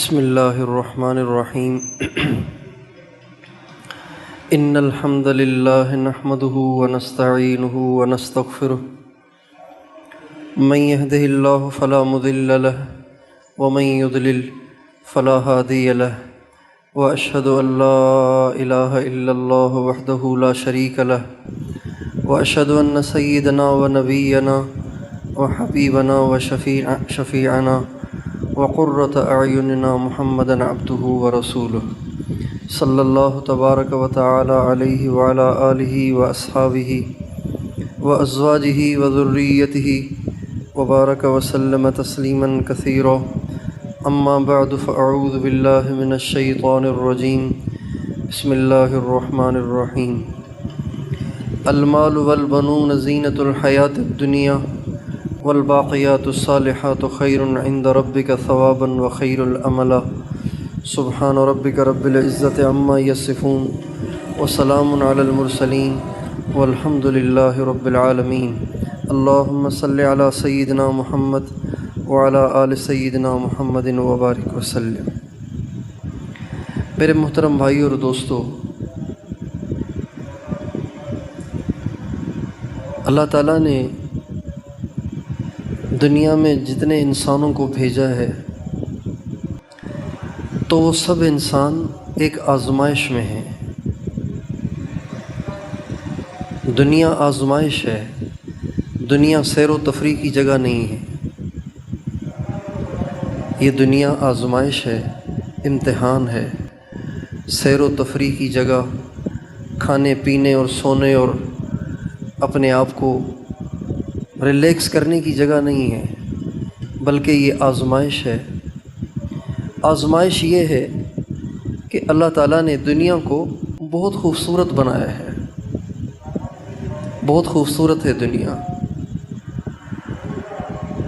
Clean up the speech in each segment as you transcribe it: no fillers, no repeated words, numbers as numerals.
بسم اللہ الرحمن الرحیم ان الحمد للہ نحمده ونستعینه ونستغفره من يهده اللہ فلا مضل له ومن يضلل فلا هادی له واشهد ان لا الہ الا اللہ وحدہ لا شریک له واشهد ان سیدنا ونبینا وحبیبنا وشفیعنا وقرۃ اعیننا محمدا عبدہ ورسولہ صلی اللہ تبارک و تعالی علیہ وعلی آلہ واصحابہ وازواجہ وذریتہ وبارک وسلم تسلیما کثیرا اما بعد فاعوذ باللہ من الشیطان الرجیم بسم اللہ الرحمن الرحیم المال والبنون زینۃ الحیاۃ الدنیا والباقیات الصالحات خیر عند ربک ثوابا وخیر الاملا سبحان ربک رب العزۃ عما یصفون وسلام علی المرسلین والحمد للہ رب العالمین اللہم صل علی سیدنا محمد وعلی آل سیدنا محمد وبارک وسلم۔ میرے محترم بھائیو اور دوستو، اللہ تعالیٰ نے دنیا میں جتنے انسانوں کو بھیجا ہے تو وہ سب انسان ایک آزمائش میں ہیں۔ دنیا آزمائش ہے، دنیا سیر و تفریح کی جگہ نہیں ہے۔ یہ دنیا آزمائش ہے، امتحان ہے، سیر و تفریح کی جگہ، کھانے پینے اور سونے اور اپنے آپ کو ریلیکس کرنے کی جگہ نہیں ہے، بلکہ یہ آزمائش ہے۔ آزمائش یہ ہے کہ اللہ تعالیٰ نے دنیا کو بہت خوبصورت بنایا ہے، بہت خوبصورت ہے دنیا۔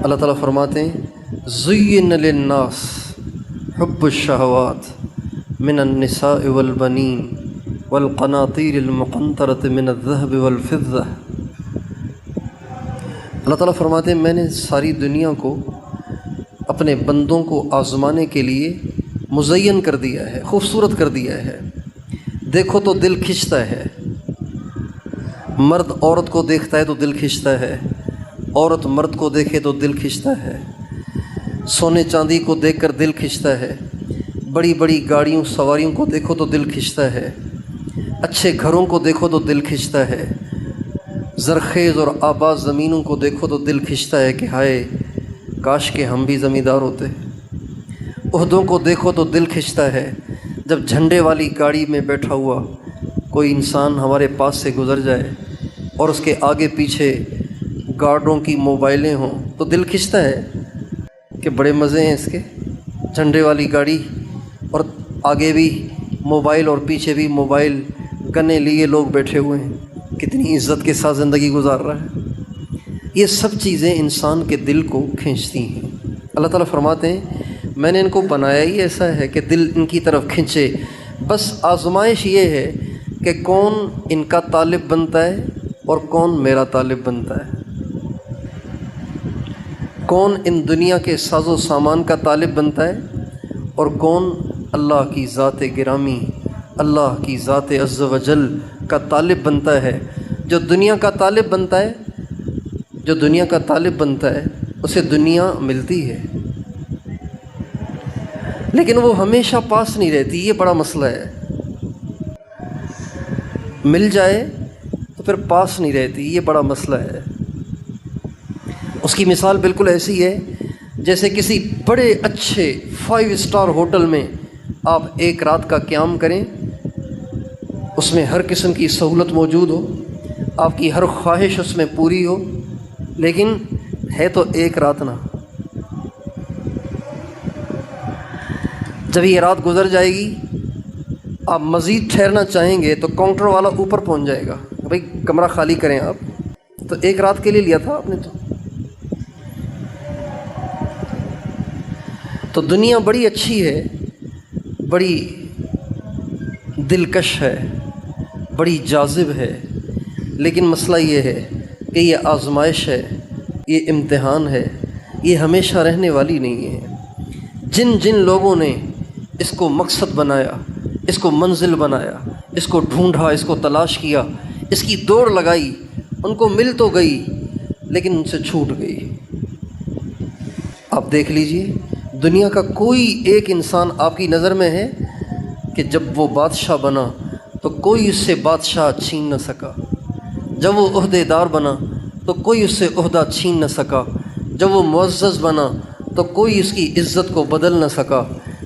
اللہ تعالیٰ فرماتے ہیں زُيِّنَ لِلنَّاسِ حُبُّ الشَّهَوَاتِ مِنَ النِّسَاءِ وَالْبَنِينَ وَالْقَنَاطِيرِ الْمُقَنطَرَةِ مِنَ الذَّهَبِ وَالْفِضَّةِ۔ اللہ تعالیٰ فرماتے ہیں میں نے ساری دنیا کو اپنے بندوں کو آزمانے کے لیے مزین کر دیا ہے، خوبصورت کر دیا ہے۔ دیکھو تو دل کھنچتا ہے، مرد عورت کو دیکھتا ہے تو دل کھنچتا ہے، عورت مرد کو دیکھے تو دل کھنچتا ہے، سونے چاندی کو دیکھ کر دل کھنچتا ہے، بڑی بڑی گاڑیوں سواریوں کو دیکھو تو دل کھنچتا ہے، اچھے گھروں کو دیکھو تو دل کھنچتا ہے، زرخیز اور آباد زمینوں کو دیکھو تو دل کھنچتا ہے کہ ہائے کاش کہ ہم بھی زمیندار ہوتے۔ عہدوں کو دیکھو تو دل کھنچتا ہے، جب جھنڈے والی گاڑی میں بیٹھا ہوا کوئی انسان ہمارے پاس سے گزر جائے اور اس کے آگے پیچھے گارڈوں کی موبائلیں ہوں تو دل کھنچتا ہے کہ بڑے مزے ہیں اس کے، جھنڈے والی گاڑی اور آگے بھی موبائل اور پیچھے بھی موبائل، گنے لیے لوگ بیٹھے ہوئے ہیں، کتنی عزت کے ساتھ زندگی گزار رہا ہے۔ یہ سب چیزیں انسان کے دل کو کھینچتی ہیں۔ اللہ تعالیٰ فرماتے ہیں میں نے ان کو بنایا ہی ایسا ہے کہ دل ان کی طرف کھنچے، بس آزمائش یہ ہے کہ کون ان کا طالب بنتا ہے اور کون میرا طالب بنتا ہے، کون ان دنیا کے ساز و سامان کا طالب بنتا ہے اور کون اللہ کی ذات گرامی، اللہ کی ذات عز و جل کا طالب بنتا ہے۔ جو دنیا کا طالب بنتا ہے، جو دنیا کا طالب بنتا ہے اسے دنیا ملتی ہے لیکن وہ ہمیشہ پاس نہیں رہتی، یہ بڑا مسئلہ ہے۔ مل جائے تو پھر پاس نہیں رہتی، یہ بڑا مسئلہ ہے۔ اس کی مثال بالکل ایسی ہے جیسے کسی بڑے اچھے 5 اسٹار ہوٹل میں آپ ایک رات کا قیام کریں، اس میں ہر قسم کی سہولت موجود ہو، آپ کی ہر خواہش اس میں پوری ہو، لیکن ہے تو ایک رات نا۔ جب یہ رات گزر جائے گی آپ مزید ٹھہرنا چاہیں گے تو کاؤنٹر والا اوپر پہنچ جائے گا، بھائی کمرہ خالی کریں، آپ تو ایک رات کے لیے لیا تھا آپ نے۔ تو دنیا بڑی اچھی ہے، بڑی دلکش ہے، بڑی جاذب ہے، لیکن مسئلہ یہ ہے کہ یہ آزمائش ہے، یہ امتحان ہے، یہ ہمیشہ رہنے والی نہیں ہے۔ جن لوگوں نے اس کو مقصد بنایا، اس کو منزل بنایا، اس کو ڈھونڈا، اس کو تلاش کیا، اس کی دوڑ لگائی، ان کو مل تو گئی لیکن ان سے چھوٹ گئی۔ آپ دیکھ لیجئے، دنیا کا کوئی ایک انسان آپ کی نظر میں ہے کہ جب وہ بادشاہ بنا تو کوئی اس سے بادشاہ چھین نہ سکا، جب وہ عہدے دار بنا تو کوئی اس سے عہدہ چھین نہ سکا، جب وہ معزز بنا تو کوئی اس کی عزت کو بدل نہ سکا،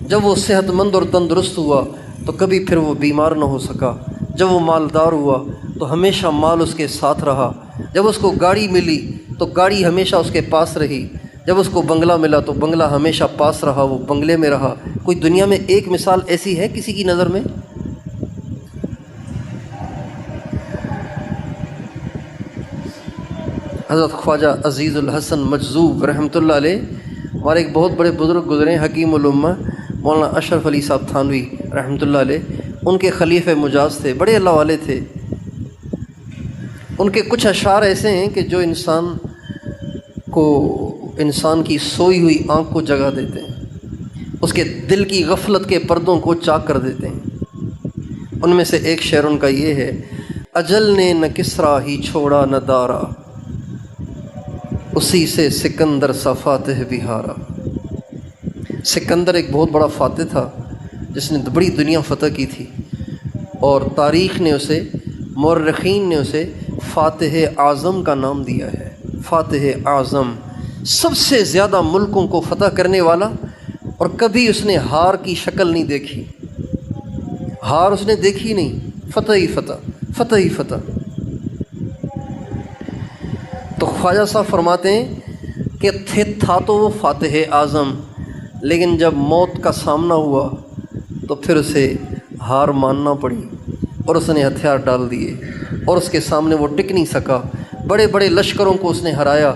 جب وہ صحت مند اور تندرست ہوا تو کبھی پھر وہ بیمار نہ ہو سکا، جب وہ مالدار ہوا تو ہمیشہ مال اس کے ساتھ رہا، جب اس کو گاڑی ملی تو گاڑی ہمیشہ اس کے پاس رہی، جب اس کو بنگلہ ملا تو بنگلہ ہمیشہ پاس رہا، وہ بنگلے میں رہا۔ کوئی دنیا میں ایک مثال ایسی ہے کسی کی نظر میں؟ حضرت خواجہ عزیز الحسن مجذوب رحمۃ اللہ علیہ، ہمارے ایک بہت بڑے بزرگ گزرے حکیم الامہ مولانا اشرف علی صاحب تھانوی رحمۃ اللہ علیہ، ان کے خلیفہ مجاز تھے، بڑے اللہ والے تھے۔ ان کے کچھ اشعار ایسے ہیں کہ جو انسان کی سوئی ہوئی آنکھ کو جگا دیتے ہیں، اس کے دل کی غفلت کے پردوں کو چاک کر دیتے ہیں۔ ان میں سے ایک شعر ان کا یہ ہے: اجل نے نہ کسرا ہی چھوڑا نہ دارا، اسی سے سکندر سا فاتح بھی ہارا۔ سکندر ایک بہت بڑا فاتح تھا جس نے بڑی دنیا فتح کی تھی، اور تاریخ نے اسے، مورخین نے اسے فاتح اعظم کا نام دیا ہے۔ فاتح اعظم، سب سے زیادہ ملکوں کو فتح کرنے والا، اور کبھی اس نے ہار کی شکل نہیں دیکھی، ہار اس نے دیکھی نہیں، فتح ہی فتح، فتح ہی فتح۔ تو خواجہ صاحب فرماتے ہیں کہ تھا تو وہ فاتح اعظم، لیکن جب موت کا سامنا ہوا تو پھر اسے ہار ماننا پڑی، اور اس نے ہتھیار ڈال دیے، اور اس کے سامنے وہ ٹک نہیں سکا۔ بڑے بڑے لشکروں کو اس نے ہرایا،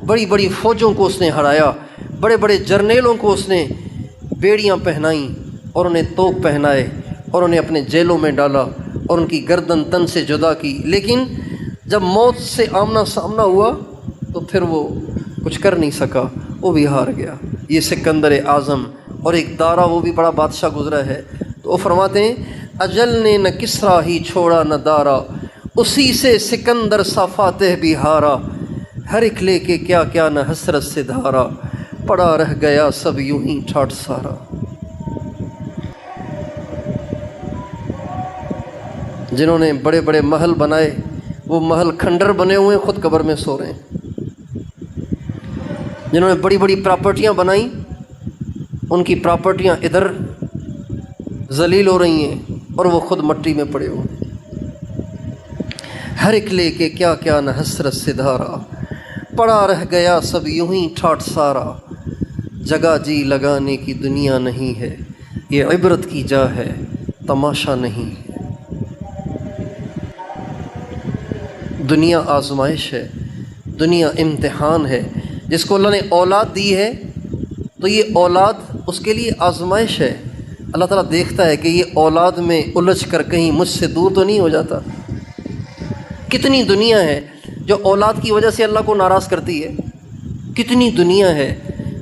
بڑی بڑی فوجوں کو اس نے ہرایا، بڑے بڑے جرنیلوں کو اس نے بیڑیاں پہنائیں اور انہیں توپ پہنائے، اور انہیں اپنے جیلوں میں ڈالا، اور ان کی گردن تن سے جدا کی، لیکن جب موت سے آمنا سامنا ہوا تو پھر وہ کچھ کر نہیں سکا، وہ بھی ہار گیا۔ یہ سکندر اعظم، اور ایک دارا، وہ بھی بڑا بادشاہ گزرا ہے۔ تو وہ فرماتے ہیں: اجل نے نہ کسرا ہی چھوڑا نہ دارا، اسی سے سکندر سا فاتح بھی ہارا، ہر ایک لے کے کیا کیا نہ حسرت سے دھارا، پڑا رہ گیا سب یوں ہی ٹھاٹھ سارا۔ جنہوں نے بڑے بڑے محل بنائے، وہ محل کھنڈر بنے ہوئے، خود قبر میں سو رہے ہیں۔ جنہوں نے بڑی بڑی پراپرٹیاں بنائیں، ان کی پراپرٹیاں ادھر ذلیل ہو رہی ہیں اور وہ خود مٹی میں پڑے ہوئے۔ ہر ایک لے کے کیا کیا نہ حسرت سے دھارا، پڑا رہ گیا سب یوں ہی ٹھاٹھ سارا، جگہ جی لگانے کی دنیا نہیں ہے، یہ عبرت کی جا ہے، تماشا نہیں ہے۔ دنیا آزمائش ہے، دنیا امتحان ہے۔ جس کو اللہ نے اولاد دی ہے تو یہ اولاد اس کے لیے آزمائش ہے۔ اللہ تعالیٰ دیکھتا ہے کہ یہ اولاد میں الجھ کر کہیں مجھ سے دور تو نہیں ہو جاتا۔ کتنی دنیا ہے جو اولاد کی وجہ سے اللہ کو ناراض کرتی ہے، کتنی دنیا ہے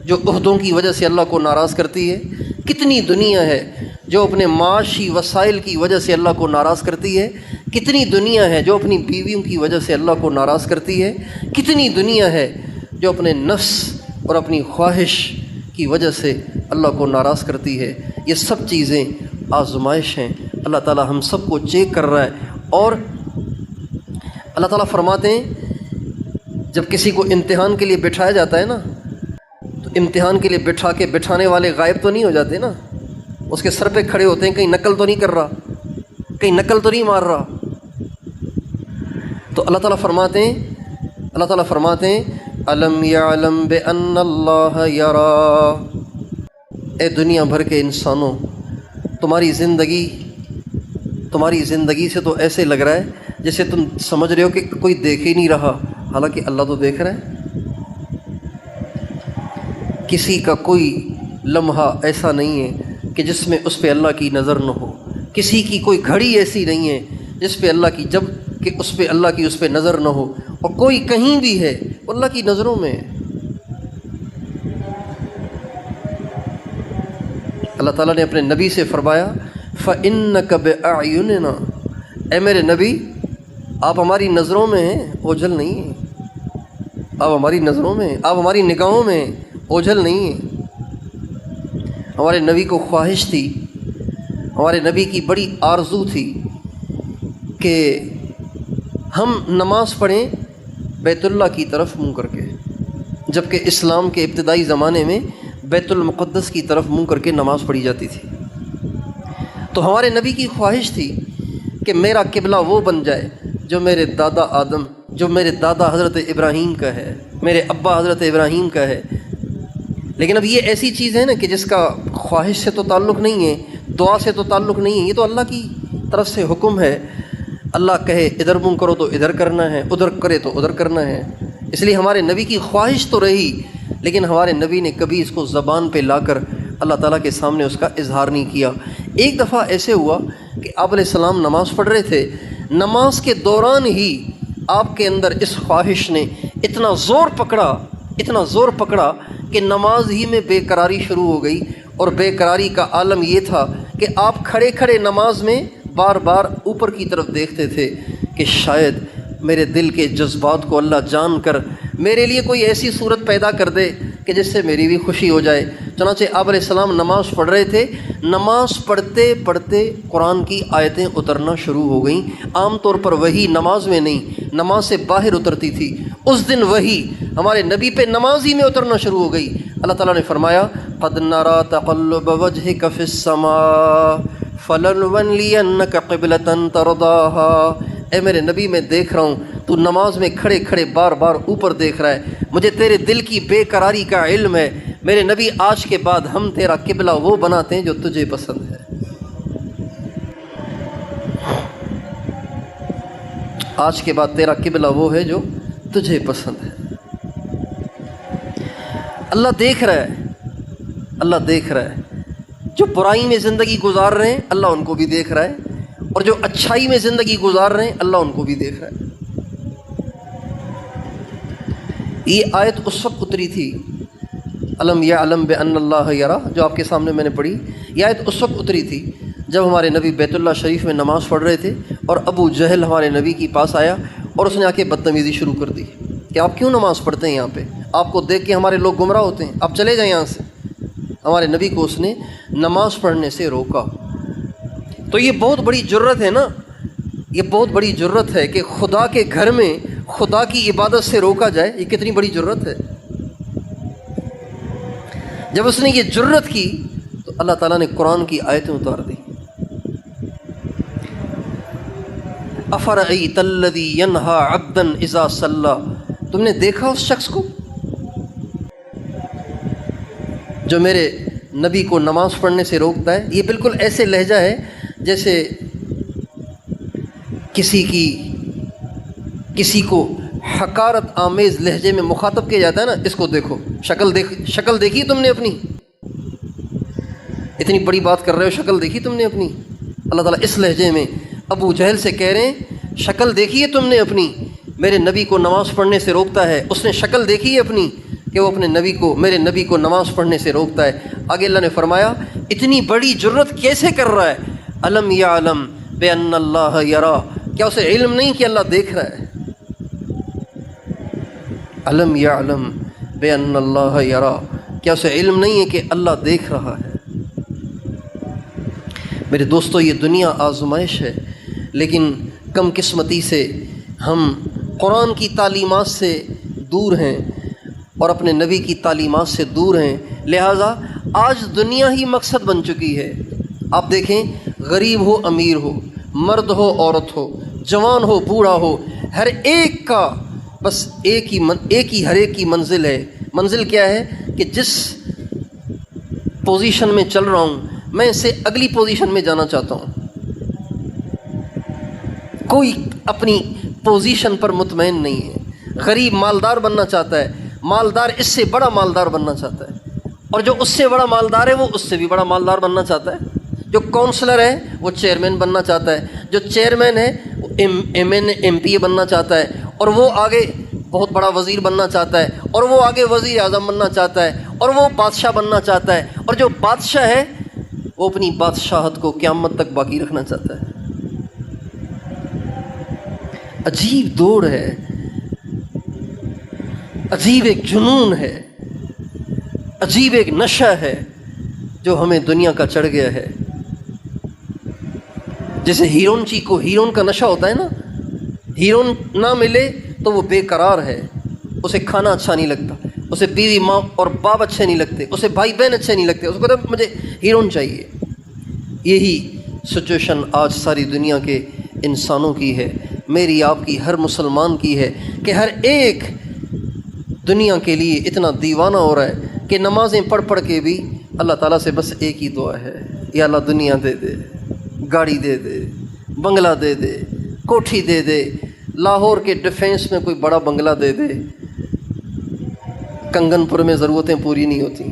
جو عہدوں کی وجہ سے اللہ کو ناراض کرتی ہے، کتنی دنیا ہے جو اپنے معاشی وسائل کی وجہ سے اللہ کو ناراض کرتی ہے، کتنی دنیا ہے جو اپنی بیویوں کی وجہ سے اللہ کو ناراض کرتی ہے، کتنی دنیا ہے جو اپنے نفس اور اپنی خواہش کی وجہ سے اللہ کو ناراض کرتی ہے۔ یہ سب چیزیں آزمائش ہیں۔ اللہ تعالیٰ ہم سب کو چیک کر رہا ہے، اور اللہ تعالیٰ فرماتے ہیں جب کسی کو امتحان کے لیے بٹھایا جاتا ہے نا، تو امتحان کے لیے بٹھانے والے غائب تو نہیں ہو جاتے نا، اس کے سر پہ کھڑے ہوتے ہیں، کہیں نقل تو نہیں کر رہا، کہیں نقل تو نہیں مار رہا۔ تو اللہ تعالیٰ فرماتے ہیں الم یعلم بان اللہ یرا، اے دنیا بھر کے انسانوں، تمہاری زندگی سے تو ایسے لگ رہا ہے جیسے تم سمجھ رہے ہو کہ کوئی دیکھ ہی نہیں رہا، حالانکہ اللہ تو دیکھ رہا ہے۔ کسی کا کوئی لمحہ ایسا نہیں ہے کہ جس میں اس پہ اللہ کی نظر نہ ہو، کسی کی کوئی گھڑی ایسی نہیں ہے جس پہ اللہ کی اس پہ نظر نہ ہو، اور کوئی کہیں بھی ہے اللہ کی نظروں میں۔ اللہ تعالیٰ نے اپنے نبی سے فرمایا فَإِنَّكَ بِأَعْيُنِنَا، اے میرے نبی آپ ہماری نظروں میں ہیں، اوجھل نہیں ہیں، آپ ہماری نظروں میں ہیں، آپ ہماری نگاہوں میں ہیں، اوجھل نہیں ہیں۔ ہمارے نبی کو خواہش تھی، ہمارے نبی کی بڑی آرزو تھی کہ ہم نماز پڑھیں بیت اللہ کی طرف منہ کر کے، جبکہ اسلام کے ابتدائی زمانے میں بیت المقدس کی طرف منہ کر کے نماز پڑھی جاتی تھی۔ تو ہمارے نبی کی خواہش تھی کہ میرا قبلہ وہ بن جائے جو میرے دادا آدم، جو میرے دادا حضرت ابراہیم کا ہے، میرے ابا حضرت ابراہیم کا ہے۔ لیکن اب یہ ایسی چیز ہے نا کہ جس کا خواہش سے تو تعلق نہیں ہے، دعا سے تو تعلق نہیں ہے، یہ تو اللہ کی طرف سے حکم ہے۔ اللہ کہے ادھر منہ کرو تو ادھر کرنا ہے، ادھر کرے تو ادھر کرنا ہے۔ اس لیے ہمارے نبی کی خواہش تو رہی، لیکن ہمارے نبی نے کبھی اس کو زبان پہ لا کر اللہ تعالیٰ کے سامنے اس کا اظہار نہیں کیا۔ ایک دفعہ ایسے ہوا کہ آپ علیہ السلام نماز پڑھ رہے تھے، نماز کے دوران ہی آپ کے اندر اس خواہش نے اتنا زور پکڑا کہ نماز ہی میں بے قراری شروع ہو گئی۔ اور بے قراری کا عالم یہ تھا کہ آپ کھڑے کھڑے نماز میں بار بار اوپر کی طرف دیکھتے تھے کہ شاید میرے دل کے جذبات کو اللہ جان کر میرے لیے کوئی ایسی صورت پیدا کر دے کہ جس سے میری بھی خوشی ہو جائے۔ چنانچہ آپ علیہ السلام نماز پڑھ رہے تھے، نماز پڑھتے پڑھتے قرآن کی آیتیں اترنا شروع ہو گئیں۔ عام طور پر وہی نماز میں نہیں، نماز سے باہر اترتی تھی، اس دن وہی ہمارے نبی پہ نماز ہی میں اترنا شروع ہو گئی۔ اللہ تعالیٰ نے فرمایا قَدْ نَرَىٰ تَقَلُّبَ وَجْهِكَ فِي السَّمَاءِ فَلَنُوَلِّيَنَّكَ قِبْلَةً تَرْضَاهَا، اے میرے نبی میں دیکھ رہا ہوں تو نماز میں کھڑے کھڑے بار بار اوپر دیکھ رہا ہے، مجھے تیرے دل کی بے قراری کا علم ہے۔ میرے نبی آج کے بعد ہم تیرا قبلہ وہ بناتے ہیں جو تجھے پسند ہے۔ آج کے بعد تیرا قبلہ وہ ہے جو تجھے پسند ہے۔ اللہ دیکھ رہا ہے، اللہ دیکھ رہا ہے۔ جو برائی میں زندگی گزار رہے ہیں اللہ ان کو بھی دیکھ رہا ہے، اور جو اچھائی میں زندگی گزار رہے ہیں اللہ ان کو بھی دیکھ رہا ہے۔ یہ آیت اس وقت اتری تھی الم یعلم بان اللہ یرا، جو آپ کے سامنے میں نے پڑھی، یہ آیت اس وقت اتری تھی جب ہمارے نبی بیت اللہ شریف میں نماز پڑھ رہے تھے اور ابو جہل ہمارے نبی کے پاس آیا اور اس نے آ کے بدتمیزی شروع کر دی کہ آپ کیوں نماز پڑھتے ہیں یہاں پہ، آپ کو دیکھ کے ہمارے لوگ گمراہ ہوتے ہیں، آپ چلے جائیں یہاں سے۔ ہمارے نبی کو اس نے نماز پڑھنے سے روکا۔ تو یہ بہت بڑی جرت ہے نا، یہ بہت بڑی جرت ہے کہ خدا کے گھر میں خدا کی عبادت سے روکا جائے، یہ کتنی بڑی جرت ہے۔ جب اس نے یہ جرت کی تو اللہ تعالیٰ نے قرآن کی آیتیں اتار دی۔ افرأیت الذی ینہا عبدا اذا صلی، تم نے دیکھا اس شخص کو جو میرے نبی کو نماز پڑھنے سے روکتا ہے؟ یہ بالکل ایسے لہجہ ہے جیسے کسی کو حقارت آمیز لہجے میں مخاطب کیا جاتا ہے نا، اس کو دیکھو، شکل دیکھی تم نے اپنی، اتنی بڑی بات کر رہے ہو، شکل دیکھی تم نے اپنی؟ اللہ تعالیٰ اس لہجے میں ابو جہل سے کہہ رہے ہیں شکل دیکھی ہے تم نے اپنی؟ میرے نبی کو نماز پڑھنے سے روکتا ہے، اس نے شکل دیکھی ہے اپنی کہ وہ اپنے میرے نبی کو نماز پڑھنے سے روکتا ہے؟ آگے اللہ نے فرمایا اتنی بڑی جرت کیسے کر رہا ہے؟ الم یعلم بان اللہ یرا، کیا اسے علم نہیں کہ اللہ دیکھ رہا ہے؟ الم یعلم بان اللہ یرا، کیا اسے علم نہیں ہے کہ اللہ دیکھ رہا ہے؟ میرے دوستو، یہ دنیا آزمائش ہے، لیکن کم قسمتی سے ہم قرآن کی تعلیمات سے دور ہیں اور اپنے نبی کی تعلیمات سے دور ہیں، لہٰذا آج دنیا ہی مقصد بن چکی ہے۔ آپ دیکھیں، غریب ہو امیر ہو، مرد ہو عورت ہو، جوان ہو بوڑھا ہو، ہر ایک کا بس ایک ہی منزل ہے۔ منزل کیا ہے کہ جس پوزیشن میں چل رہا ہوں میں اس سے اگلی پوزیشن میں جانا چاہتا ہوں۔ کوئی اپنی پوزیشن پر مطمئن نہیں ہے۔ غریب مالدار بننا چاہتا ہے، مالدار اس سے بڑا مالدار بننا چاہتا ہے، اور جو اس سے بڑا مالدار ہے وہ اس سے بھی بڑا مالدار بننا چاہتا ہے۔ جو کونسلر ہے وہ چیئرمین بننا چاہتا ہے، جو چیئرمین ہے وہ ایم پی بننا چاہتا ہے، اور وہ آگے بہت بڑا وزیر بننا چاہتا ہے، اور وہ آگے وزیر اعظم بننا چاہتا ہے، اور وہ بادشاہ بننا چاہتا ہے، اور جو بادشاہ ہے وہ اپنی بادشاہت کو قیامت تک باقی رکھنا چاہتا ہے۔ عجیب دوڑ ہے، عجیب ایک جنون ہے، عجیب ایک نشہ ہے جو ہمیں دنیا کا چڑھ گیا ہے۔ جیسے ہیرون کو ہیرون کا نشہ ہوتا ہے نا، ہیرون نہ ملے تو وہ بے قرار ہے، اسے کھانا اچھا نہیں لگتا، اسے بیوی ماں اور باپ اچھے نہیں لگتے، اسے بھائی بہن اچھے نہیں لگتے، اس کو کہتا مجھے ہیرون چاہیے۔ یہی سچویشن آج ساری دنیا کے انسانوں کی ہے، میری آپ کی، ہر مسلمان کی ہے، کہ ہر ایک دنیا کے لیے اتنا دیوانہ ہو رہا ہے کہ نمازیں پڑھ پڑھ کے بھی اللہ تعالیٰ سے بس ایک ہی دعا ہے، یا اللہ دنیا دے دے، گاڑی دے دے، بنگلہ دے دے، کوٹھی دے دے، لاہور کے ڈیفینس میں کوئی بڑا بنگلہ دے دے، کنگن پور میں ضرورتیں پوری نہیں ہوتی۔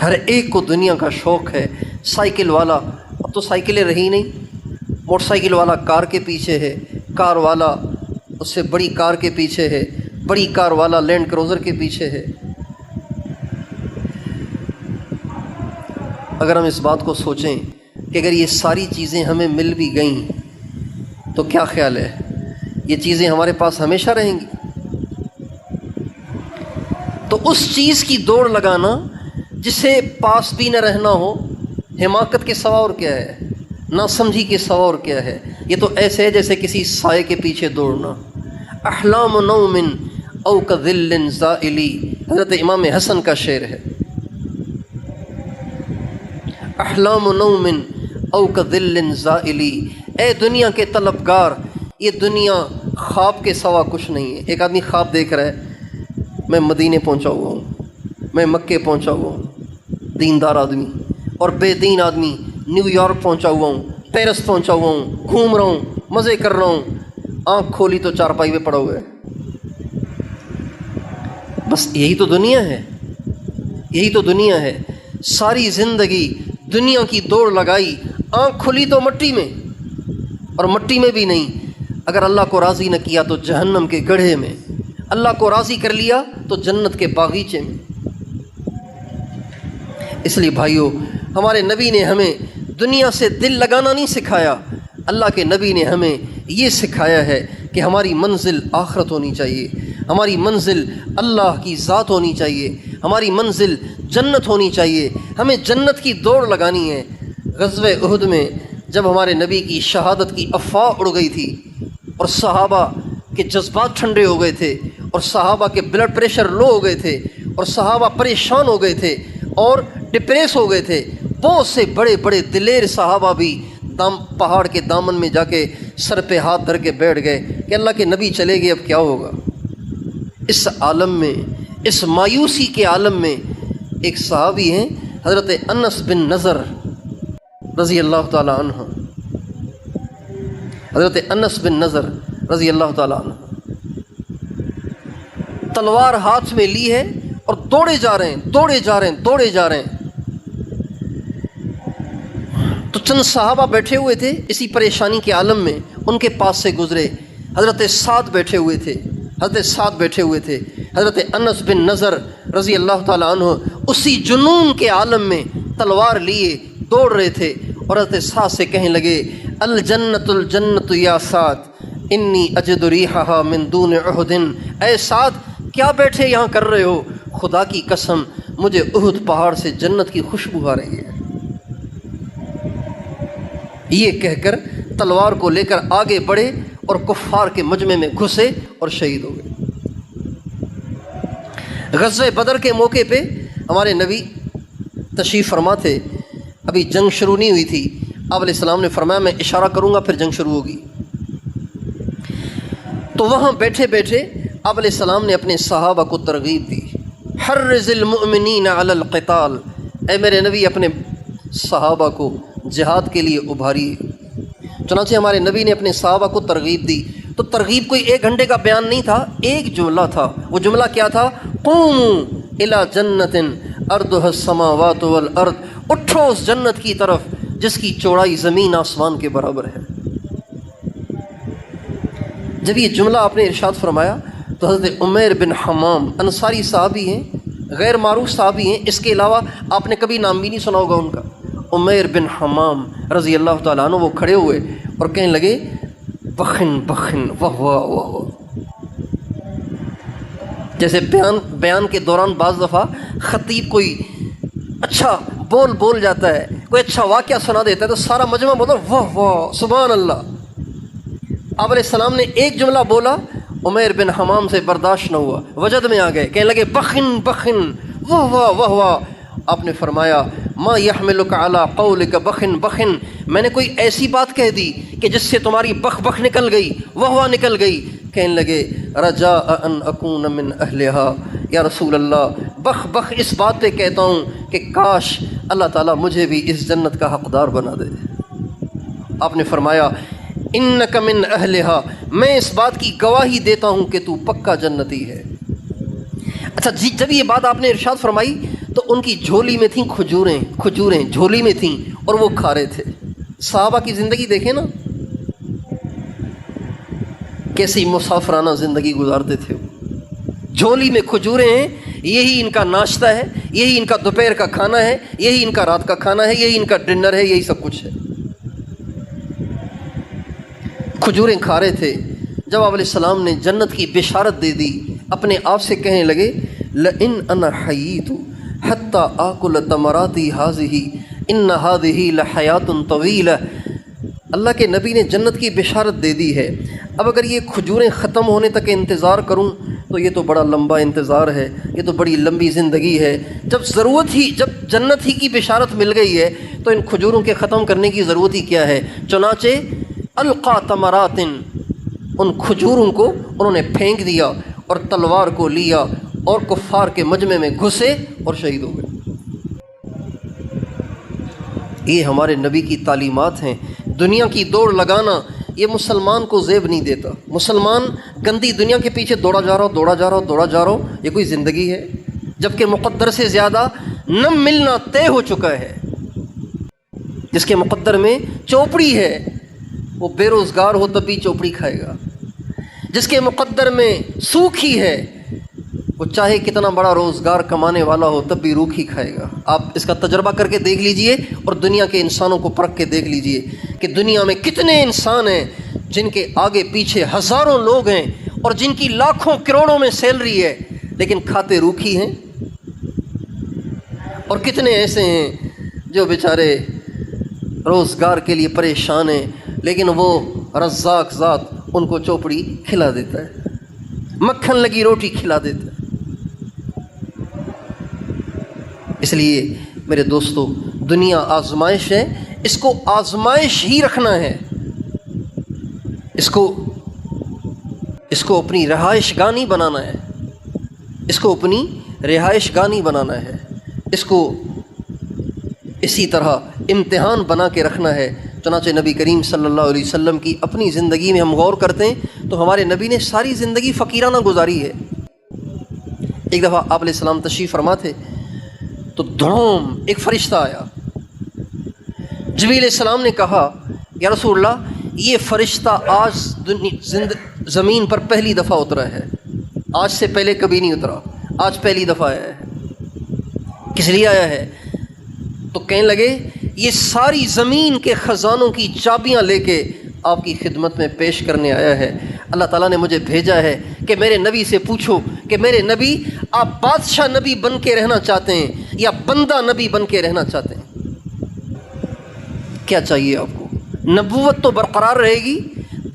ہر ایک کو دنیا کا شوق ہے۔ سائیکل والا، اب تو سائیکلیں رہی نہیں، موٹر سائیکل والا کار کے پیچھے ہے، کار والا اس سے بڑی کار کے پیچھے ہے، بڑی کار والا لینڈ کروزر کے پیچھے ہے۔ اگر ہم اس بات کو سوچیں کہ اگر یہ ساری چیزیں ہمیں مل بھی گئیں تو کیا خیال ہے یہ چیزیں ہمارے پاس ہمیشہ رہیں گی؟ تو اس چیز کی دوڑ لگانا جسے پاس بھی نہ رہنا ہو، حماقت کے سوا اور کیا ہے، نہ سمجھی کے سوا اور کیا ہے۔ یہ تو ایسے ہے جیسے کسی سائے کے پیچھے دوڑنا۔ احلام نوم او کظل زائلی، حضرت امام حسن کا شعر ہے۔ احلام نوم او کظل زائلی، اے دنیا کے طلبگار، یہ دنیا خواب کے سوا کچھ نہیں ہے۔ ایک آدمی خواب دیکھ رہا ہے، میں مدینے پہنچا ہوا ہوں، میں مکے پہنچا ہوا ہوں، دیندار آدمی، اور بے دین آدمی نیو یارک پہنچا ہوا ہوں، پیرس پہنچا ہوا ہوں، گھوم رہا ہوں، مزے کر رہا ہوں، آنکھ کھولی تو چارپائی پہ پڑا ہوا ہے۔ بس یہی تو دنیا ہے، یہی تو دنیا ہے۔ ساری زندگی دنیا کی دوڑ لگائی، آنکھ کھلی تو مٹی میں، اور مٹی میں بھی نہیں، اگر اللہ کو راضی نہ کیا تو جہنم کے گڑھے میں، اللہ کو راضی کر لیا تو جنت کے باغیچے میں۔ اس لیے بھائیو، ہمارے نبی نے ہمیں دنیا سے دل لگانا نہیں سکھایا، اللہ کے نبی نے ہمیں یہ سکھایا ہے کہ ہماری منزل آخرت ہونی چاہیے، ہماری منزل اللہ کی ذات ہونی چاہیے، ہماری منزل جنت ہونی چاہیے، ہمیں جنت کی دوڑ لگانی ہے۔ غزوہ احد میں جب ہمارے نبی کی شہادت کی افواہ اڑ گئی تھی اور صحابہ کے جذبات ٹھنڈے ہو گئے تھے، اور صحابہ کے بلڈ پریشر لو ہو گئے تھے، اور صحابہ پریشان ہو گئے تھے اور ڈپریس ہو گئے تھے، بہت سے بڑے بڑے دلیر صحابہ بھی پہاڑ کے دامن میں جا کے سر پہ ہاتھ دھر کے بیٹھ گئے کہ اللہ کے نبی چلے گئے، اب کیا ہوگا۔ اس عالم میں، اس مایوسی کے عالم میں ایک صحابی ہیں حضرت انس بن نضر رضی اللہ تعالی عنہ، حضرت انس بن نضر رضی اللہ تعالی عنہ تلوار ہاتھ میں لی ہے اور دوڑے جا رہے ہیں، دوڑے جا رہے ہیں، دوڑے جا رہے ہیں۔ تو چند صحابہ بیٹھے ہوئے تھے اسی پریشانی کے عالم میں، ان کے پاس سے گزرے، حضرت سعد بیٹھے ہوئے تھے، حضرت سعد بیٹھے ہوئے تھے، حضرت انس بن نضر رضی اللہ تعالیٰ عنہ اسی جنون کے عالم میں تلوار لیے دوڑ رہے تھے، اور حضرت سعد سے کہنے لگے الجنت الجنت یا سعد انی اجد ریحہا من دون احد، اے سعد کیا بیٹھے یہاں کر رہے ہو، خدا کی قسم مجھے احد پہاڑ سے جنت کی خوشبو آ رہی ہے۔ یہ کہہ کر تلوار کو لے کر آگے بڑھے اور کفار کے مجمع میں گھسے اور شہید ہو گئے۔ غزوہ بدر کے موقع پہ ہمارے نبی تشریف فرما تھے، ابھی جنگ شروع نہیں ہوئی تھی، آپ علیہ السلام نے فرمایا میں اشارہ کروں گا پھر جنگ شروع ہوگی۔ تو وہاں بیٹھے بیٹھے آپ علیہ السلام نے اپنے صحابہ کو ترغیب دی، حرز المؤمنین علی القتال، اے میرے نبی اپنے صحابہ کو جہاد کے لیے ابھاریے۔ چنانچہ ہمارے نبی نے اپنے صحابہ کو ترغیب دی، تو ترغیب کوئی ایک گھنٹے کا بیان نہیں تھا، ایک جملہ تھا۔ وہ جملہ کیا تھا؟ قوموا الی جنت ارضها السماوات والارض، اٹھو اس جنت کی طرف جس کی چوڑائی زمین آسمان کے برابر ہے۔ جب یہ جملہ آپ نے ارشاد فرمایا تو حضرت عمیر بن حمام انصاری صحابی ہیں، غیر معروف صحابی ہیں، اس کے علاوہ آپ نے کبھی نام بھی نہیں سنا ہوگا ان کا، عمیر بن حمام رضی اللہ تعالیٰ عنہ، وہ کھڑے ہوئے اور کہنے لگے بخن بخن واہ واہ واہ واہ۔ جیسے بیان کے دوران بعض دفعہ خطیب کوئی اچھا بول جاتا ہے، کوئی اچھا واقعہ سنا دیتا ہے تو سارا مجمع بولتا واہ واہ سبحان اللہ۔ آپ علیہ السلام نے ایک جملہ بولا، عمیر بن حمام سے برداشت نہ ہوا، وجد میں آ گئے، کہنے لگے بخن بخن واہ واہ واہ واہ۔ آپ نے فرمایا ما یحملک علی قولک بخن بخن، میں نے کوئی ایسی بات کہہ دی کہ جس سے تمہاری بخ بخ نکل گئی، واہ واہ نکل گئی؟ کہنے لگے رجاء ان اکون من اہلہا، یا رسول اللہ بخ بخ اس بات پہ کہتا ہوں کہ کاش اللہ تعالیٰ مجھے بھی اس جنت کا حقدار بنا دے۔ آپ نے فرمایا انک من اہلہا، میں اس بات کی گواہی دیتا ہوں کہ تو پکا جنتی ہے۔ اچھا جی، جب یہ بات آپ نے ارشاد فرمائی تو ان کی جھولی میں تھیں کھجوریں جھولی میں تھیں اور وہ کھا رہے تھے۔ صحابہ کی زندگی دیکھیں نا، کیسی مسافرانہ زندگی گزارتے تھے۔ جھولی میں کھجوریں ہیں، یہی ان کا ناشتہ ہے، یہی ان کا دوپہر کا کھانا ہے، یہی ان کا رات کا کھانا ہے، یہی ان کا ڈنر ہے، یہی سب کچھ ہے۔ کھجوریں کھا رہے تھے۔ جب آپ علیہ السلام نے جنت کی بشارت دے دی، اپنے آپ سے کہنے لگے لئن انا حییت حتی آکل تمراتی ہذہ ان ہذہ لحیات طویلہ۔ اللہ کے نبی نے جنت کی بشارت دے دی ہے، اب اگر یہ کھجوریں ختم ہونے تک انتظار کروں تو یہ تو بڑا لمبا انتظار ہے، یہ تو بڑی لمبی زندگی ہے۔ جب جنت ہی کی بشارت مل گئی ہے تو ان کھجوروں کے ختم کرنے کی ضرورت ہی کیا ہے؟ چنانچہ القا تمرات، ان کھجوروں کو انہوں نے پھینک دیا اور تلوار کو لیا اور کفار کے مجمع میں گھسے اور شہید ہو گئے۔ یہ ہمارے نبی کی تعلیمات ہیں۔ دنیا کی دوڑ لگانا یہ مسلمان کو زیب نہیں دیتا۔ مسلمان گندی دنیا کے پیچھے دوڑا جا رہا ہو، یہ کوئی زندگی ہے؟ جبکہ مقدر سے زیادہ نہ ملنا طے ہو چکا ہے۔ جس کے مقدر میں چوپڑی ہے وہ بے روزگار ہو تب بھی چوپڑی کھائے گا۔ جس کے مقدر میں سوکھ ہی ہے وہ چاہے کتنا بڑا روزگار کمانے والا ہو تب بھی روکھ ہی کھائے گا۔ آپ اس کا تجربہ کر کے دیکھ لیجئے اور دنیا کے انسانوں کو پرکھ کے دیکھ لیجئے کہ دنیا میں کتنے انسان ہیں جن کے آگے پیچھے ہزاروں لوگ ہیں اور جن کی لاکھوں کروڑوں میں سیلری ہے لیکن کھاتے روکھی ہیں، اور کتنے ایسے ہیں جو بیچارے روزگار کے لیے پریشان ہیں لیکن وہ رزاق ذات ان کو چوپڑی کھلا دیتا ہے، مکھن لگی روٹی کھلا دیتا ہے۔ اس لیے میرے دوستو، دنیا آزمائش ہے، اس کو آزمائش ہی رکھنا ہے، اس کو اپنی رہائش گاہ نہیں بنانا ہے، اس کو اپنی رہائش گاہ نہیں بنانا ہے، اس کو اسی طرح امتحان بنا کے رکھنا ہے۔ چنانچہ نبی کریم صلی اللہ علیہ وسلم کی اپنی زندگی میں ہم غور کرتے ہیں تو ہمارے نبی نے ساری زندگی فقیرانہ گزاری ہے۔ ایک دفعہ آپ علیہ السلام تشریف فرما تھے تو دھڑوم ایک فرشتہ آیا۔ جبریل علیہ السلام نے کہا یا رسول اللہ، یہ فرشتہ آج زمین پر پہلی دفعہ اترا ہے، آج سے پہلے کبھی نہیں اترا، آج پہلی دفعہ آیا ہے۔ کس لیے آیا ہے؟ تو کہنے لگے یہ ساری زمین کے خزانوں کی چابیاں لے کے آپ کی خدمت میں پیش کرنے آیا ہے۔ اللہ تعالیٰ نے مجھے بھیجا ہے کہ میرے نبی سے پوچھو کہ میرے نبی آپ بادشاہ نبی بن کے رہنا چاہتے ہیں یا بندہ نبی بن کے رہنا چاہتے ہیں؟ کیا چاہیے آپ کو؟ نبوت تو برقرار رہے گی،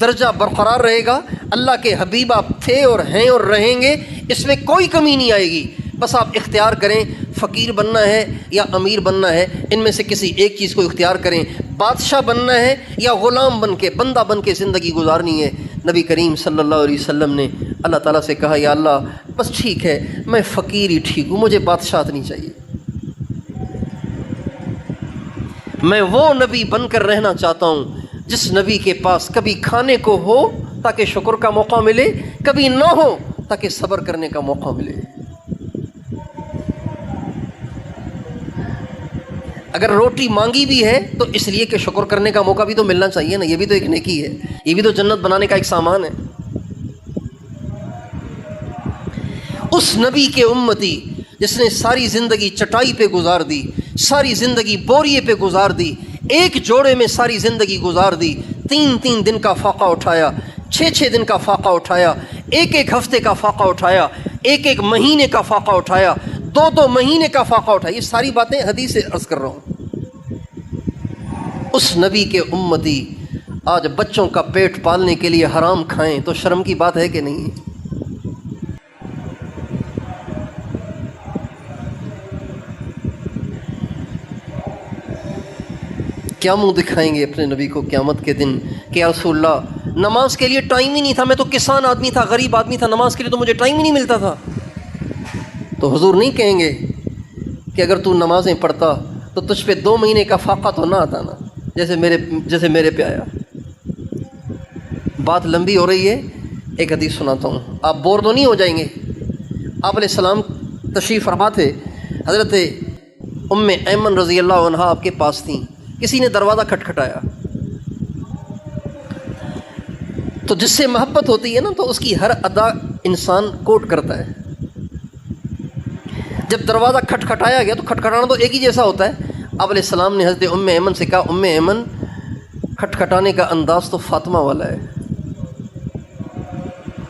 درجہ برقرار رہے گا، اللہ کے حبیب آپ تھے اور ہیں اور رہیں گے، اس میں کوئی کمی نہیں آئے گی۔ بس آپ اختیار کریں فقیر بننا ہے یا امیر بننا ہے، ان میں سے کسی ایک چیز کو اختیار کریں۔ بادشاہ بننا ہے یا غلام بن کے، بندہ بن کے زندگی گزارنی ہے۔ نبی کریم صلی اللہ علیہ وسلم نے اللہ تعالیٰ سے کہا یا اللہ بس ٹھیک ہے، میں فقیر ہی ٹھیک ہوں، مجھے بادشاہت نہیں چاہیے، میں وہ نبی بن کر رہنا چاہتا ہوں جس نبی کے پاس کبھی کھانے کو ہو تاکہ شکر کا موقع ملے، کبھی نہ ہو تاکہ صبر کرنے کا موقع ملے۔ اگر روٹی مانگی بھی ہے تو اس لیے کہ شکر کرنے کا موقع بھی تو ملنا چاہیے نا، یہ بھی تو ایک نیکی ہے، یہ بھی تو جنت بنانے کا ایک سامان ہے۔ اس نبی کے امتی جس نے ساری زندگی چٹائی پہ گزار دی، ساری زندگی بوریے پہ گزار دی، ایک جوڑے میں ساری زندگی گزار دی، 3 دن کا فاقہ اٹھایا، 6 دن کا فاقہ اٹھایا، ایک ہفتے کا فاقہ اٹھایا، ایک مہینے کا فاقہ اٹھایا، 2 مہینے کا فاقہ اٹھایا۔ یہ ساری باتیں حدیث سے عرض کر رہا ہوں۔ اس نبی کے امتی آج بچوں کا پیٹ پالنے کے لیے حرام کھائیں تو شرم کی بات ہے کہ نہیں؟ کیا منہ دکھائیں گے اپنے نبی کو قیامت کے دن کہ یا رسول اللہ نماز کے لیے ٹائم ہی نہیں تھا، میں تو کسان آدمی تھا، غریب آدمی تھا، نماز کے لیے تو مجھے ٹائم ہی نہیں ملتا تھا۔ تو حضور نہیں کہیں گے کہ اگر تو نمازیں پڑھتا تو تجھ پہ 2 مہینے کا فاقہ تو نہ آتا نا، جیسے میرے پہ آیا۔ بات لمبی ہو رہی ہے، ایک حدیث سناتا ہوں، آپ بور تو نہیں ہو جائیں گے۔ آپ علیہ السلام تشریف فرما تھے، حضرت ام ایمن رضی اللہ عنہا آپ کے پاس تھیں، کسی نے دروازہ کھٹکھٹایا، تو جس سے محبت ہوتی ہے نا تو اس کی ہر ادا انسان کوٹ کرتا ہے۔ جب دروازہ کھٹکھٹایا گیا تو کھٹکھٹانا تو ایک ہی جیسا ہوتا ہے۔ آپ علیہ السلام نے حضرت ام ایمن سے کہا، ام ایمن کھٹکھٹانے کا انداز تو فاطمہ والا ہے،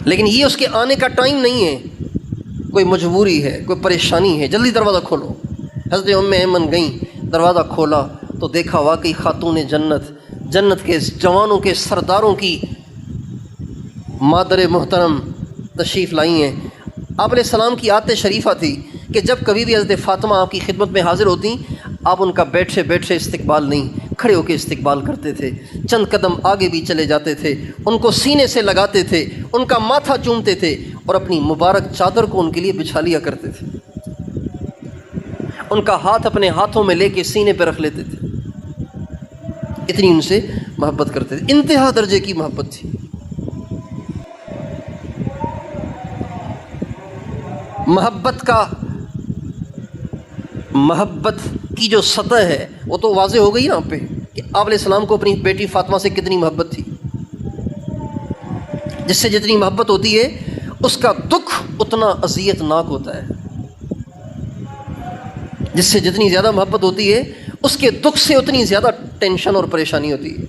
لیکن یہ اس کے آنے کا ٹائم نہیں ہے، کوئی مجبوری ہے، کوئی پریشانی ہے، جلدی دروازہ کھولو۔ حضرت ام ایمن گئیں، دروازہ کھولا تو دیکھا واقعی خاتون جنت کے جوانوں کے سرداروں کی مادر محترم تشریف لائی ہیں۔ آپ علیہ السلام کی عادت شریفہ تھی کہ جب کبھی بھی حضرت فاطمہ آپ کی خدمت میں حاضر ہوتیں، آپ ان کا بیٹھے بیٹھے استقبال نہیں، کھڑے ہو کے استقبال کرتے تھے، چند قدم آگے بھی چلے جاتے تھے، ان کو سینے سے لگاتے تھے، ان کا ماتھا چومتے تھے اور اپنی مبارک چادر کو ان کے لیے بچھا لیا کرتے تھے، ان کا ہاتھ اپنے ہاتھوں میں لے کے سینے پہ رکھ لیتے تھے، اتنی ان سے محبت کرتے تھے، انتہا درجے کی محبت تھی۔ محبت کی جو سطح ہے وہ تو واضح ہو گئی نا آپ پہ کہ آپ علیہ السلام کو اپنی بیٹی فاطمہ سے کتنی محبت تھی۔ جس سے جتنی محبت ہوتی ہے اس کا دکھ اتنا اذیت ناک ہوتا ہے، جس سے جتنی زیادہ محبت ہوتی ہے اس کے دکھ سے اتنی زیادہ ٹینشن اور پریشانی ہوتی ہے۔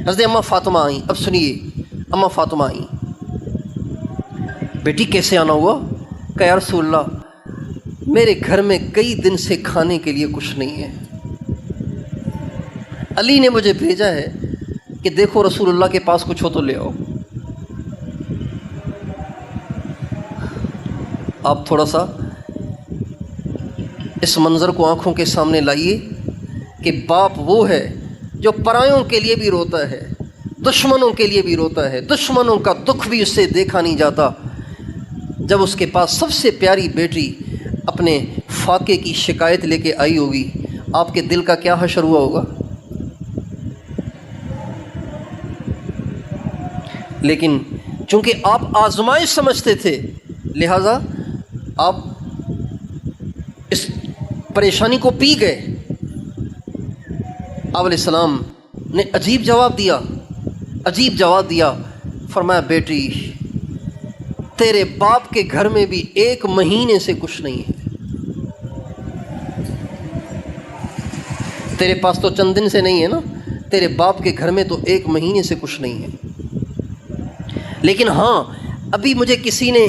حضرت اماں فاطمہ آئیں، اب سنیے، اماں فاطمہ آئیں، بیٹی کیسے آنا ہوا؟ کہ یا رسول اللہ میرے گھر میں کئی دن سے کھانے کے لیے کچھ نہیں ہے، علی نے مجھے بھیجا ہے کہ دیکھو رسول اللہ کے پاس کچھ ہو تو لے آؤ۔ آپ تھوڑا سا اس منظر کو آنکھوں کے سامنے لائیے کہ باپ وہ ہے جو پرایوں کے لیے بھی روتا ہے، دشمنوں کے لیے بھی روتا ہے، دشمنوں کا دکھ بھی اس سے دیکھا نہیں جاتا۔ جب اس کے پاس سب سے پیاری بیٹی اپنے فاقے کی شکایت لے کے آئی ہوگی، آپ کے دل کا کیا حشر ہوا ہوگا؟ لیکن چونکہ آپ آزمائش سمجھتے تھے، لہذا آپ اس پریشانی کو پی گئے۔ آپ علیہ السلام نے عجیب جواب دیا، فرمایا بیٹی تیرے باپ کے گھر میں بھی 1 مہینے سے کچھ نہیں ہے، تیرے پاس تو چند دن سے نہیں ہے نا، تیرے باپ کے گھر میں تو 1 مہینے سے کچھ نہیں ہے، لیکن ہاں ابھی مجھے کسی نے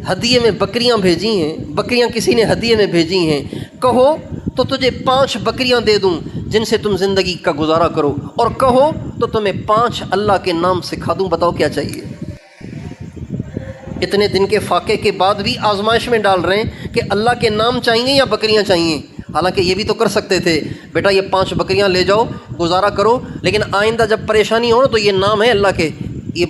ہدیے میں بکریاں بھیجی ہیں، بکریاں کسی نے ہدیے میں بھیجی ہیں، کہو تو تجھے 5 بکریاں دے دوں جن سے تم زندگی کا گزارا کرو، اور کہو تو تمہیں 5 اللہ کے نام سکھا دوں، بتاؤ کیا چاہیے؟ اتنے دن کے فاقے کے بعد بھی آزمائش میں ڈال رہے ہیں کہ اللہ کے نام چاہیے یا بکریاں چاہیے، حالانکہ یہ بھی تو کر سکتے تھے، بیٹا یہ 5 بکریاں لے جاؤ گزارا کرو، لیکن آئندہ جب پریشانی ہو نا تو یہ نام ہے اللہ کے، یہ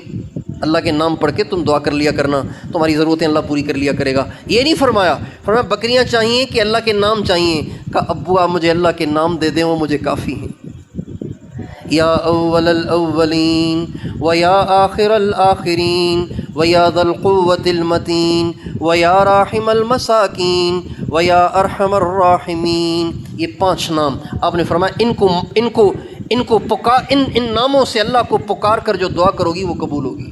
اللہ کے نام پڑھ کے تم دعا کر لیا کرنا، تمہاری ضرورتیں اللہ پوری کر لیا کرے گا۔ یہ نہیں فرمایا بکریاں چاہیے کہ اللہ کے نام چاہیے، کہا ابو آپ مجھے اللہ کے نام دے دیں وہ مجھے کافی ہیں۔ یا اول الاولین و یا آخر الآخرین و یا ذا القوة المتین و یا راحم المساکین و یا ارحم الراحمین، یہ 5 نام آپ نے فرمایا ان کو پکار، ان ناموں سے اللہ کو پکار کر جو دعا کرو گی وہ قبول ہوگی۔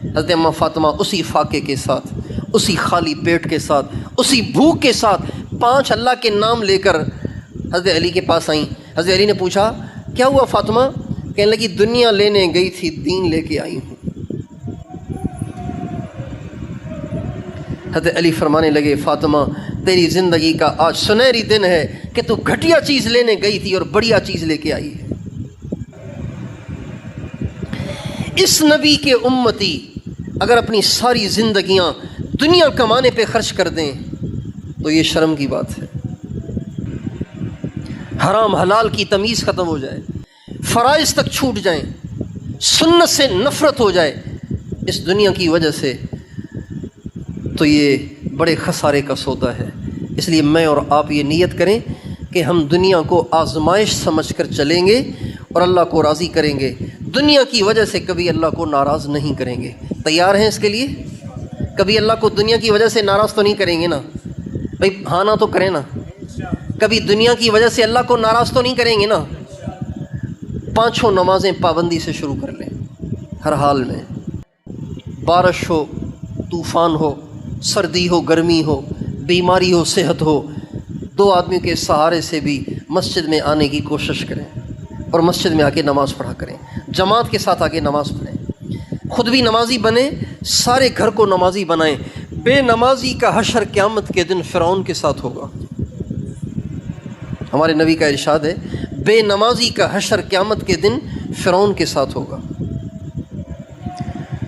حضرت اماں فاطمہ اسی فاقے کے ساتھ، اسی خالی پیٹ کے ساتھ، اسی بھوک کے ساتھ 5 اللہ کے نام لے کر حضرت علی کے پاس آئیں۔ حضرت علی نے پوچھا کیا ہوا فاطمہ؟ کہنے لگی دنیا لینے گئی تھی، دین لے کے آئی ہوں۔ حضرت علی فرمانے لگے فاطمہ تیری زندگی کا آج سنہری دن ہے کہ تو گھٹیا چیز لینے گئی تھی اور بڑھیا چیز لے کے آئی ہے۔ اس نبی کے امتی اگر اپنی ساری زندگیاں دنیا کمانے پہ خرچ کر دیں تو یہ شرم کی بات ہے۔ حرام حلال کی تمیز ختم ہو جائے، فرائض تک چھوٹ جائیں، سنت سے نفرت ہو جائے اس دنیا کی وجہ سے، تو یہ بڑے خسارے کا سودا ہے۔ اس لیے میں اور آپ یہ نیت کریں کہ ہم دنیا کو آزمائش سمجھ کر چلیں گے اور اللہ کو راضی کریں گے، دنیا کی وجہ سے کبھی اللہ کو ناراض نہیں کریں گے۔ تیار ہیں اس کے لیے؟ کبھی اللہ کو دنیا کی وجہ سے ناراض تو نہیں کریں گے نا بھائی؟ ہاں نا تو کریں نا۔ کبھی دنیا کی وجہ سے اللہ کو ناراض تو نہیں کریں گے نا؟ 5 نمازیں پابندی سے شروع کر لیں ہر حال میں، بارش ہو، طوفان ہو، سردی ہو، گرمی ہو، بیماری ہو، صحت ہو، 2 آدمیوں کے سہارے سے بھی مسجد میں آنے کی کوشش کریں اور مسجد میں آ کے نماز پڑھا کریں، جماعت کے ساتھ آ کے نماز پڑھیں، خود بھی نمازی بنیں، سارے گھر کو نمازی بنائیں۔ بے نمازی کا حشر قیامت کے دن فرعون کے ساتھ ہوگا۔ ہمارے نبی کا ارشاد ہے بے نمازی کا حشر قیامت کے دن فرعون کے ساتھ ہوگا۔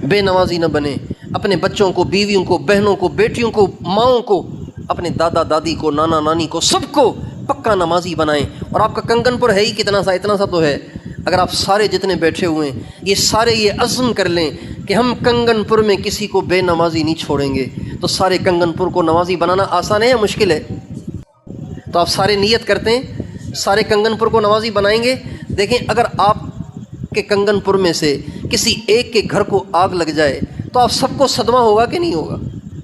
بے نمازی نہ بنیں، اپنے بچوں کو، بیویوں کو، بہنوں کو، بیٹیوں کو، ماؤں کو، اپنے دادا دادی کو، نانا نانی کو، سب کو پکا نمازی بنائیں۔ اور آپ کا کنگن پور ہے ہی کتنا سا، اتنا سا تو ہے۔ اگر آپ سارے جتنے بیٹھے ہوئے ہیں یہ سارے یہ عزم کر لیں کہ ہم کنگن پور میں کسی کو بے نمازی نہیں چھوڑیں گے، تو سارے کنگن پور کو نمازی بنانا آسان ہے یا مشکل ہے؟ تو آپ سارے نیت کرتے ہیں سارے کنگن پور کو نمازی بنائیں گے۔ دیکھیں اگر آپ کے کنگن پور میں سے کسی ایک کے گھر کو آگ لگ جائے تو آپ سب کو صدمہ ہوگا کہ نہیں ہوگا؟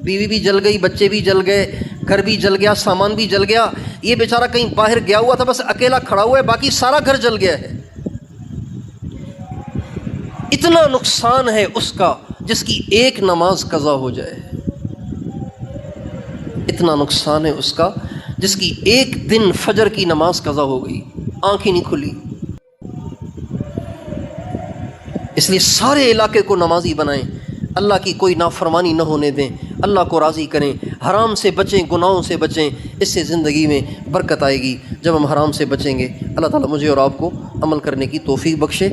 بیوی بھی جل گئی، بچے بھی جل گئے، گھر بھی جل گیا، سامان بھی جل گیا، یہ بیچارہ کہیں باہر گیا ہوا تھا، بس اکیلا کھڑا ہوا ہے، باقی سارا گھر جل گیا ہے۔ اتنا نقصان ہے اس کا جس کی ایک نماز قضا ہو جائے، اتنا نقصان ہے اس کا جس کی ایک دن فجر کی نماز قضا ہو گئی، آنکھ ہی نہیں کھلی۔ اس لیے سارے علاقے کو نمازی بنائیں، اللہ کی کوئی نافرمانی نہ ہونے دیں، اللہ کو راضی کریں، حرام سے بچیں، گناہوں سے بچیں، اس سے زندگی میں برکت آئے گی جب ہم حرام سے بچیں گے۔ اللہ تعالیٰ مجھے اور آپ کو عمل کرنے کی توفیق بخشے۔